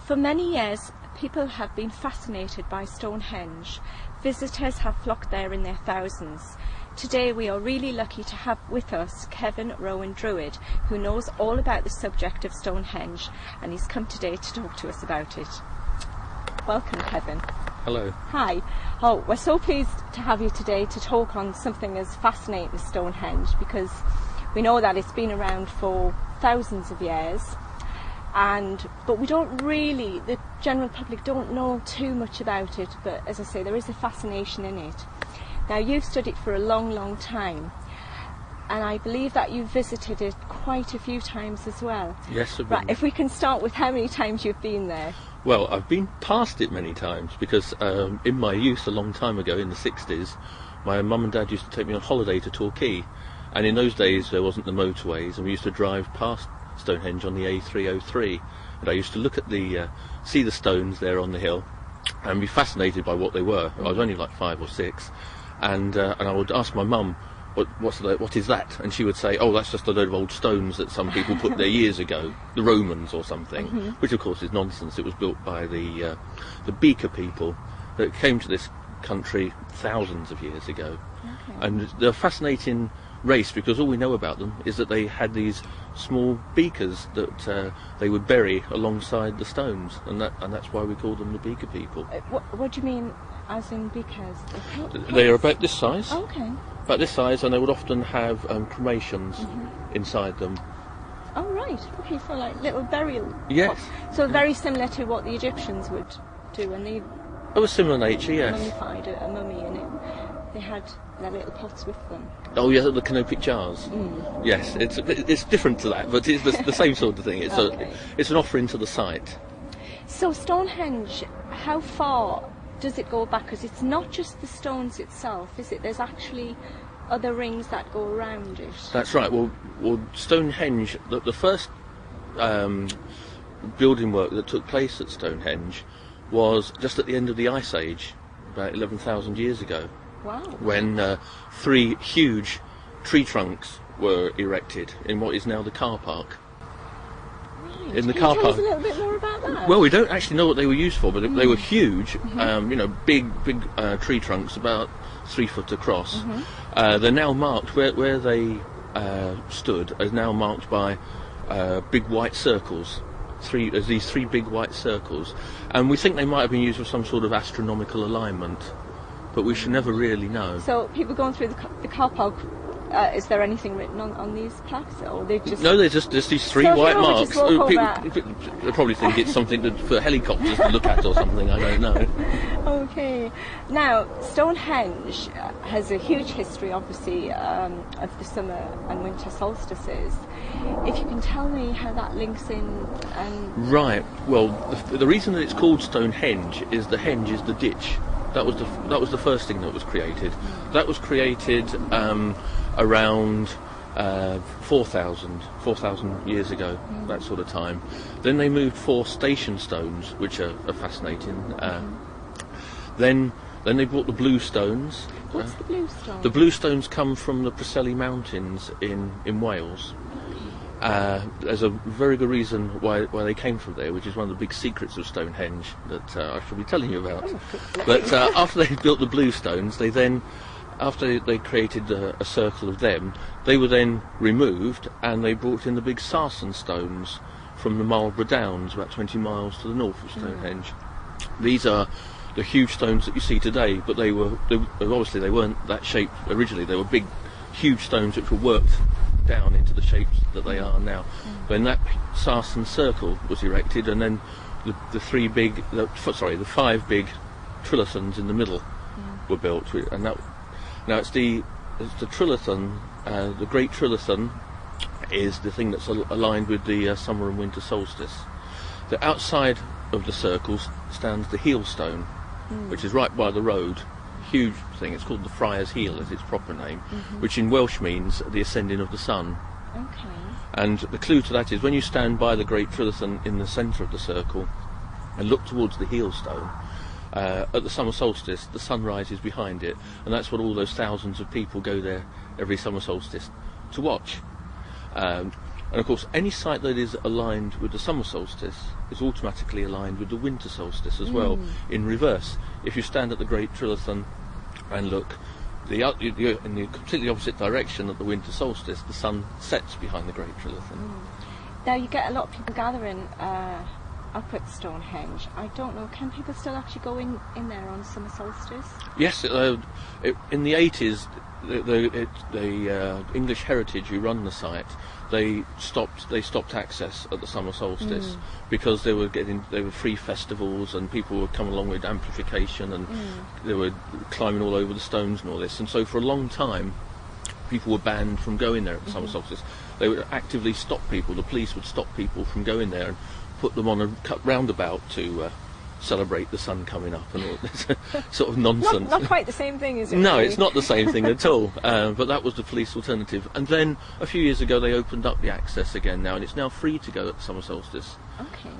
For many years, people have been fascinated by Stonehenge. Visitors have flocked there in their thousands. Today we are really lucky to have with us Kevin Rowan-Drewitt, who knows all about the subject of Stonehenge, and he's come today to talk to us about it. Welcome, Kevin. Hello. Hi. Oh, we're so pleased to have you today to talk on something as fascinating as Stonehenge, because we know that it's been around for thousands of years, but we don't really, the general public don't know too much about it, but as I say, there is a fascination in it. Now, you've studied for a long, long time, and I believe that you've visited it quite a few times as well. Yes, I've been. Right, if we can start with how many times you've been there. Well, I've been past it many times because in my youth, a long time ago, in the 60s, my mum and dad used to take me on holiday to Torquay, and in those days there wasn't the motorways, and we used to drive past Stonehenge on the A303, and I used to look at see the stones there on the hill, and be fascinated by what they were. I was only like 5 or 6, and I would ask my mum, what is that? And she would say, oh, that's just a load of old stones that some people put there years ago, the Romans or something, which of course is nonsense. It was built by the Beaker people that came to this country thousands of years ago. Okay. And they're a fascinating race because all we know about them is that they had these small beakers that they would bury alongside the stones, and that's why we call them the Beaker people. What do you mean, as in beakers? They are about this size. Oh, okay. About this size, and they would often have cremations inside them. Oh, right. Okay, so like little burial Yes. pots. So very similar to what the Egyptians would do when they Of a similar nature, yes. mummified a mummy, and they had their little pots with them. Oh, yeah, the canopic jars. Yes, it's different to that, but it's the same sort of thing. It's Okay. it's an offering to the site. So Stonehenge, how far does it go back? Because it's not just the stones itself, is it? There's actually other rings that go around it. That's right. Well, Stonehenge, the first building work that took place at Stonehenge was just at the end of the Ice Age, about 11,000 years ago. Wow. When 3 huge tree trunks were erected in what is now the car park. Right. In the Can car you tell us park. a little bit more about that? Well, we don't actually know what they were used for, but they were huge, big tree trunks, about 3 foot across. They're now marked, where they stood, is now marked by big white circles. There's these 3 big white circles, and we think they might have been used for some sort of astronomical alignment, but we should never really know. So people going through the car park, is there anything written on these plaques, or they just? No, there's just these 3 So white people marks. just walk over. They probably think it's something for helicopters to look at or something. I don't know. Okay. Now, Stonehenge has a huge history, obviously, of the summer and winter solstices. If you can tell me how that links in. Right. Well, the reason that it's called Stonehenge is the henge is the ditch. That was the first thing that was created. That was created around 4,000 years ago, that sort of time. Then they moved 4 station stones, which are fascinating. Then they brought the blue stones. What's the blue stone? The blue stones come from the Preseli Mountains in Wales. There's a very good reason why they came from there, which is one of the big secrets of Stonehenge that I shall be telling you about. But after they built the blue stones, after they created a circle of them, they were then removed, and they brought in the big sarsen stones from the Marlborough Downs, about 20 miles to the north of Stonehenge. These are the huge stones that you see today, but obviously they weren't that shape originally. They were big, huge stones which were worked down into the shapes that they are now. When that sarsen circle was erected, and then the 5 big trilithons in the middle were built, and now it's the trilithon. The Great Trilithon is the thing that's aligned with the summer and winter solstice. The outside of the circles stands the heel stone, which is right by the road. Huge thing. It's called the Friar's Heel, as its proper name, which in Welsh means the ascending of the sun. Okay. And the clue to that is when you stand by the Great Trilithon in the centre of the circle and look towards the heel stone, at the summer solstice the sun rises behind it, and that's what all those thousands of people go there every summer solstice to watch. And And of course, any site that is aligned with the summer solstice is automatically aligned with the winter solstice as well, in reverse. If you stand at the Great Trilithon and look you're in the completely opposite direction at the winter solstice, the sun sets behind the Great Trilithon. Now you get a lot of people gathering up at Stonehenge. I don't know, can people still actually go in there on summer solstice? Yes, in the 80s, the English Heritage who run the site, they stopped access at the summer solstice because they were free festivals and people were coming along with amplification and they were climbing all over the stones and all this, and so for a long time people were banned from going there at the summer solstice. They would actively stop people. The police would stop people from going there and put them on a cut roundabout to celebrate the sun coming up and all this sort of nonsense. Not quite the same thing, is it? No, really? It's not the same thing at all. But that was the police alternative. And then a few years ago they opened up the access again now, and it's now free to go at the summer solstice. Okay.